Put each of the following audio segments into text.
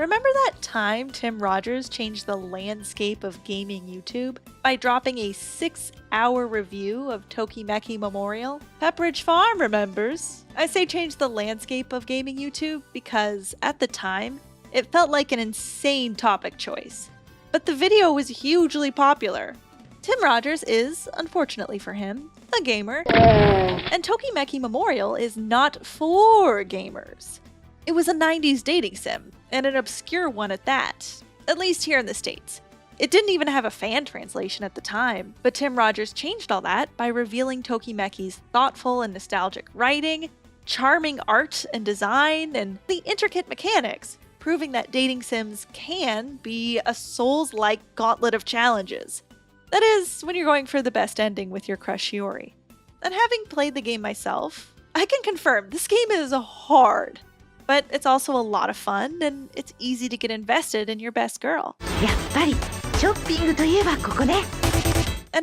Remember that time Tim Rogers changed the landscape of gaming YouTube by dropping a 6-hour review of Toki Memorial? Pepperidge Farm remembers. I say change the landscape of gaming YouTube because, at the time, it felt like an insane topic choice. But the video was hugely popular. Tim Rogers is, unfortunately for him, a gamer. And Toki Memorial is not for gamers. It was a 90s dating sim, and an obscure one at that, at least here in the States. It didn't even have a fan translation at the time, but Tim Rogers changed all that by revealing Tokimeki's thoughtful and nostalgic writing, charming art and design, and the intricate mechanics, proving that dating sims can be a Souls-like gauntlet of challenges. That is, when you're going for the best ending with your crush Shiori. And having played the game myself, I can confirm this game is hard. But it's also a lot of fun, and it's easy to get invested in your best girl. And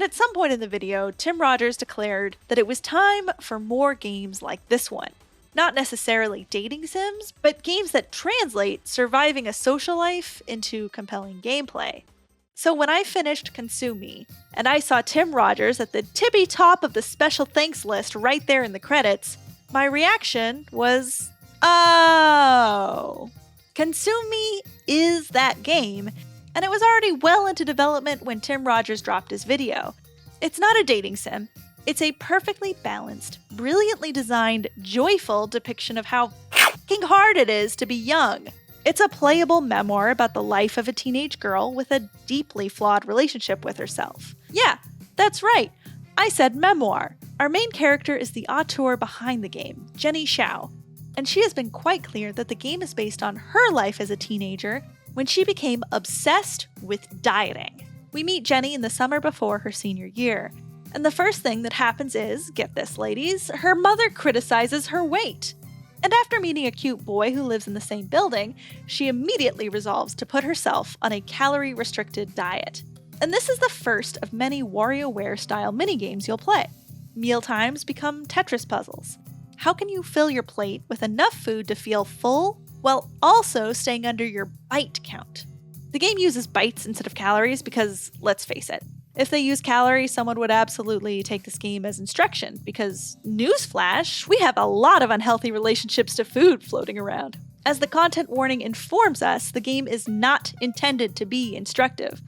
at some point in the video, Tim Rogers declared that it was time for more games like this one. Not necessarily dating sims, but games that translate surviving a social life into compelling gameplay. So when I finished Consume Me, and I saw Tim Rogers at the tippy top of the special thanks list right there in the credits, my reaction was, oh. Consume Me is that game, and it was already well into development when Tim Rogers dropped his video. It's not a dating sim. It's a perfectly balanced, brilliantly designed, joyful depiction of how f***ing hard it is to be young. It's a playable memoir about the life of a teenage girl with a deeply flawed relationship with herself. Yeah, that's right. I said memoir. Our main character is the auteur behind the game, Jenny Xiao, and she has been quite clear that the game is based on her life as a teenager when she became obsessed with dieting. We meet Jenny in the summer before her senior year, and the first thing that happens is, get this ladies, her mother criticizes her weight. And after meeting a cute boy who lives in the same building, she immediately resolves to put herself on a calorie-restricted diet. And this is the first of many WarioWare-style minigames you'll play. Mealtimes become Tetris puzzles. How can you fill your plate with enough food to feel full, while also staying under your bite count? The game uses bites instead of calories because, let's face it, if they use calories, someone would absolutely take this game as instruction, because, newsflash, we have a lot of unhealthy relationships to food floating around. As the content warning informs us, the game is not intended to be instructive.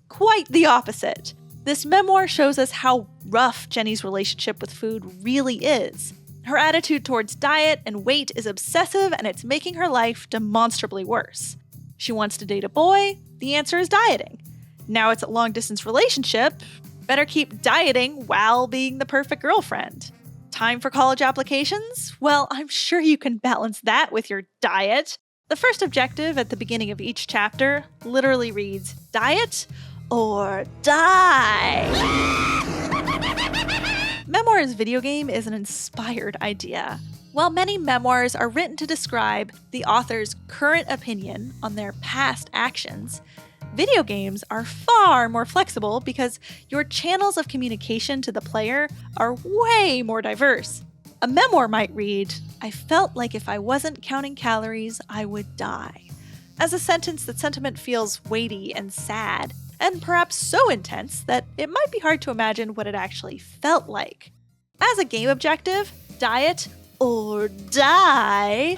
Quite the opposite. This memoir shows us how rough Jenny's relationship with food really is. Her attitude towards diet and weight is obsessive, and it's making her life demonstrably worse. She wants to date a boy, the answer is dieting. Now it's a long-distance relationship, better keep dieting while being the perfect girlfriend. Time for college applications? Well, I'm sure you can balance that with your diet. The first objective at the beginning of each chapter literally reads, diet or die. Memoirs video game is an inspired idea. While many memoirs are written to describe the author's current opinion on their past actions, video games are far more flexible because your channels of communication to the player are way more diverse. A memoir might read, I felt like if I wasn't counting calories, I would die. As a sentence, that sentiment feels weighty and sad, and perhaps so intense that it might be hard to imagine what it actually felt like. As a game objective, diet or die,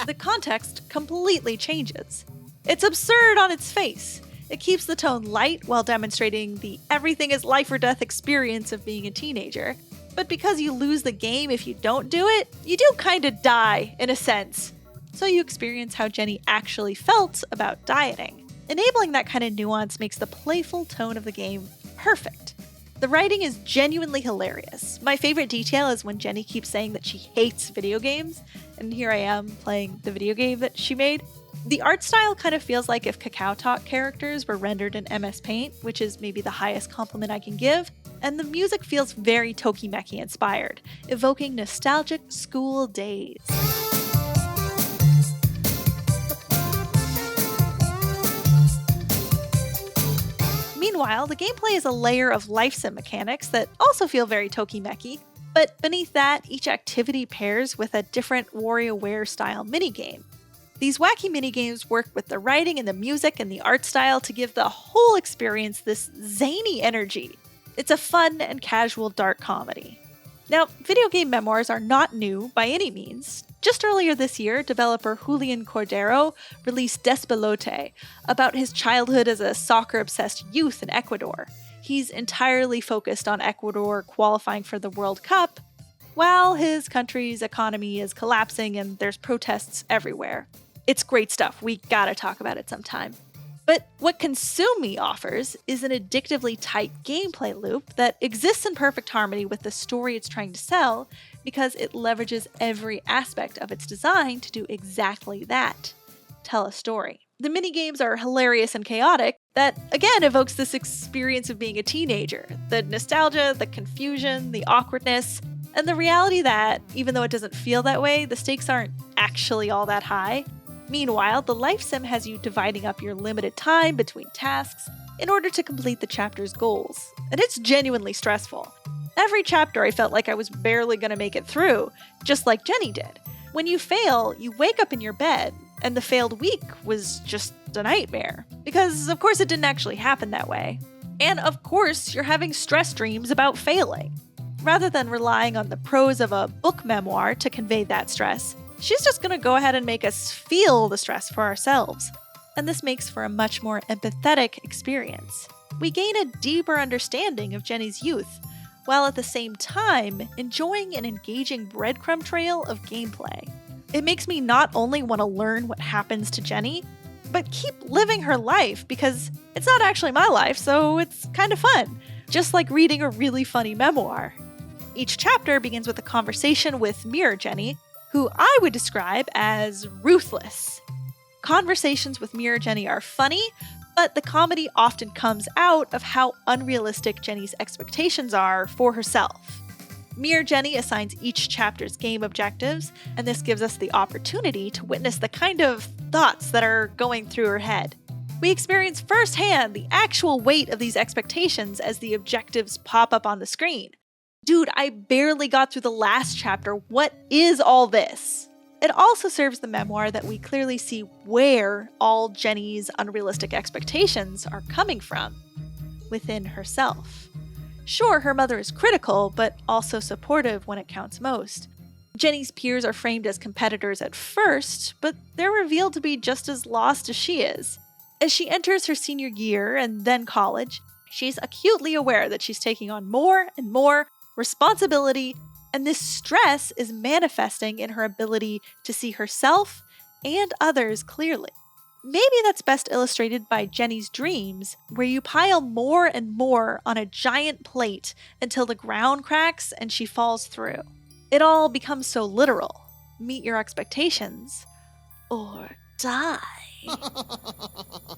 the context completely changes. It's absurd on its face. It keeps the tone light while demonstrating the everything is life or death experience of being a teenager. But because you lose the game if you don't do it, you do kinda die, in a sense. So you experience how Jenny actually felt about dieting. Enabling that kind of nuance makes the playful tone of the game perfect. The writing is genuinely hilarious. My favorite detail is when Jenny keeps saying that she hates video games, and here I am playing the video game that she made. The art style kind of feels like if Kakao Talk characters were rendered in MS Paint, which is maybe the highest compliment I can give, and the music feels very Tokimeki inspired, evoking nostalgic school days. Meanwhile, the gameplay is a layer of life sim mechanics that also feel very Tokimeki, but beneath that, each activity pairs with a different WarioWare style minigame. These wacky minigames work with the writing and the music and the art style to give the whole experience this zany energy. It's a fun and casual dark comedy. Now, video game memoirs are not new by any means. Just earlier this year, developer Julian Cordero released Despelote, about his childhood as a soccer-obsessed youth in Ecuador. He's entirely focused on Ecuador qualifying for the World Cup, while his country's economy is collapsing and there's protests everywhere. It's great stuff, we gotta talk about it sometime. But what Consume Me offers is an addictively tight gameplay loop that exists in perfect harmony with the story it's trying to sell because it leverages every aspect of its design to do exactly that: tell a story. The minigames are hilarious and chaotic. That, again, evokes this experience of being a teenager. The nostalgia, the confusion, the awkwardness, and the reality that, even though it doesn't feel that way, the stakes aren't actually all that high. Meanwhile, the life sim has you dividing up your limited time between tasks in order to complete the chapter's goals, and it's genuinely stressful. Every chapter I felt like I was barely going to make it through, just like Jenny did. When you fail, you wake up in your bed, and the failed week was just a nightmare. Because, of course, it didn't actually happen that way. And, of course, you're having stress dreams about failing. Rather than relying on the prose of a book memoir to convey that stress, she's just going to go ahead and make us feel the stress for ourselves. And this makes for a much more empathetic experience. We gain a deeper understanding of Jenny's youth, while at the same time enjoying an engaging breadcrumb trail of gameplay. It makes me not only want to learn what happens to Jenny, but keep living her life because it's not actually my life, so it's kind of fun, just like reading a really funny memoir. Each chapter begins with a conversation with Mirror Jenny, who I would describe as ruthless. Conversations with Mirror Jenny are funny, but the comedy often comes out of how unrealistic Jenny's expectations are for herself. Mirror Jenny assigns each chapter's game objectives, and this gives us the opportunity to witness the kind of thoughts that are going through her head. We experience firsthand the actual weight of these expectations as the objectives pop up on the screen. Dude, I barely got through the last chapter. What is all this? It also serves the memoir that we clearly see where all Jenny's unrealistic expectations are coming from: within herself. Sure, her mother is critical, but also supportive when it counts most. Jenny's peers are framed as competitors at first, but they're revealed to be just as lost as she is. As she enters her senior year and then college, she's acutely aware that she's taking on more and more responsibility, and this stress is manifesting in her ability to see herself and others clearly. Maybe that's best illustrated by Jenny's dreams, where you pile more and more on a giant plate until the ground cracks and she falls through. It all becomes so literal. Meet your expectations, or die.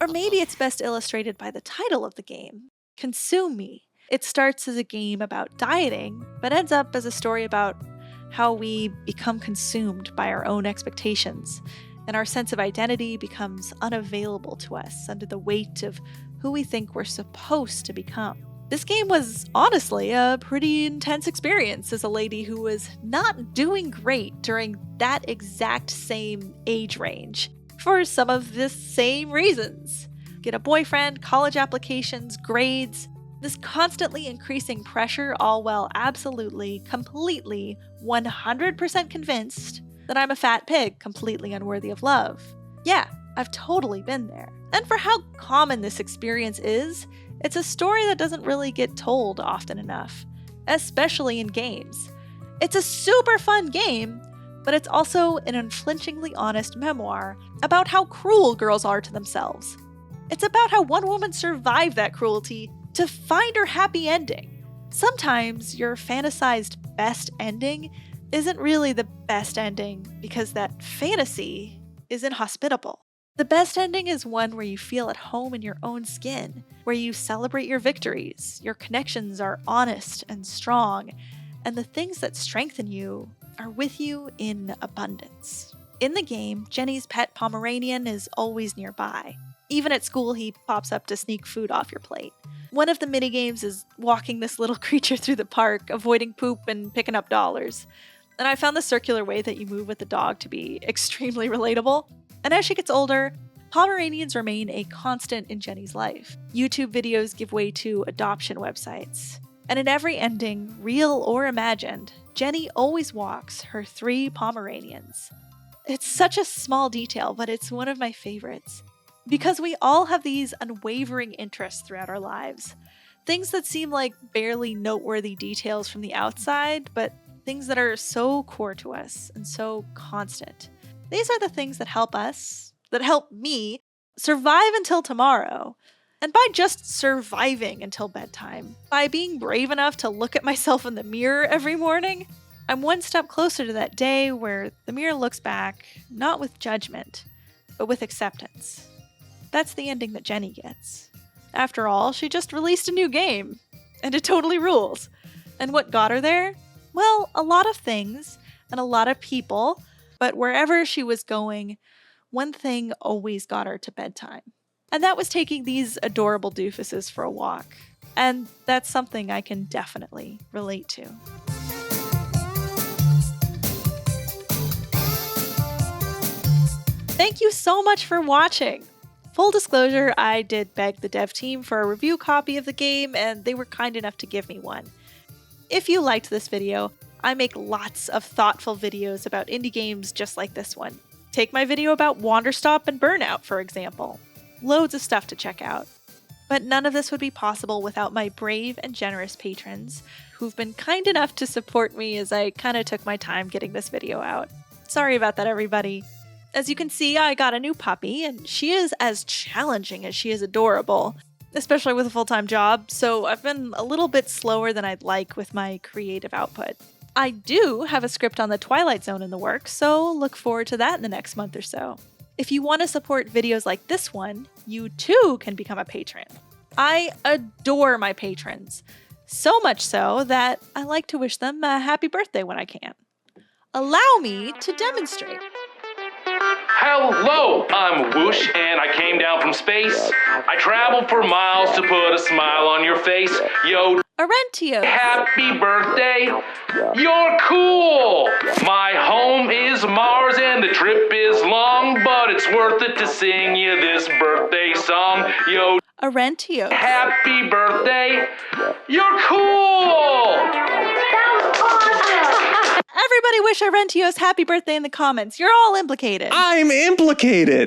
Or maybe it's best illustrated by the title of the game, Consume Me. It starts as a game about dieting, but ends up as a story about how we become consumed by our own expectations, and our sense of identity becomes unavailable to us under the weight of who we think we're supposed to become. This game was honestly a pretty intense experience as a lady who was not doing great during that exact same age range, for some of the same reasons. Get a boyfriend, college applications, grades, this constantly increasing pressure, all while absolutely, completely, 100% convinced that I'm a fat pig completely unworthy of love. Yeah, I've totally been there. And for how common this experience is, it's a story that doesn't really get told often enough, especially in games. It's a super fun game, but it's also an unflinchingly honest memoir about how cruel girls are to themselves. It's about how one woman survived that cruelty to find her happy ending. Sometimes your fantasized best ending isn't really the best ending because that fantasy is inhospitable. The best ending is one where you feel at home in your own skin, where you celebrate your victories, your connections are honest and strong, and the things that strengthen you are with you in abundance. In the game, Jenny's pet Pomeranian is always nearby. Even at school, he pops up to sneak food off your plate. One of the minigames is walking this little creature through the park, avoiding poop and picking up dollars. And I found the circular way that you move with the dog to be extremely relatable. And as she gets older, Pomeranians remain a constant in Jenny's life. YouTube videos give way to adoption websites. And in every ending, real or imagined, Jenny always walks her 3 Pomeranians. It's such a small detail, but it's one of my favorites. Because we all have these unwavering interests throughout our lives. Things that seem like barely noteworthy details from the outside, but things that are so core to us and so constant. These are the things that help us, that help me, survive until tomorrow. And by just surviving until bedtime, by being brave enough to look at myself in the mirror every morning, I'm one step closer to that day where the mirror looks back, not with judgment, but with acceptance. That's the ending that Jenny gets. After all, she just released a new game, and it totally rules. And what got her there? Well, a lot of things, and a lot of people, but wherever she was going, one thing always got her to bedtime. And that was taking these adorable doofuses for a walk. And that's something I can definitely relate to. Thank you so much for watching! Full disclosure, I did beg the dev team for a review copy of the game, and they were kind enough to give me one. If you liked this video, I make lots of thoughtful videos about indie games just like this one. Take my video about Wanderstop and Burnout, for example. Loads of stuff to check out. But none of this would be possible without my brave and generous patrons, who've been kind enough to support me as I kind of took my time getting this video out. Sorry about that, everybody. As you can see, I got a new puppy, and she is as challenging as she is adorable, especially with a full-time job, so I've been a little bit slower than I'd like with my creative output. I do have a script on the Twilight Zone in the works, so look forward to that in the next month or so. If you want to support videos like this one, you too can become a patron. I adore my patrons, so much so that I like to wish them a happy birthday when I can. Allow me to demonstrate. Hello, I'm Whoosh, and I came down from space. I traveled for miles to put a smile on your face. Yo, Arentio. happy birthday. You're cool. My home is Mars, and the trip is long, but it's worth it to sing you this birthday song. Yo, Arentio. happy birthday. You're cool. Everybody wish Arentios happy birthday in the comments. You're all implicated. I'm implicated.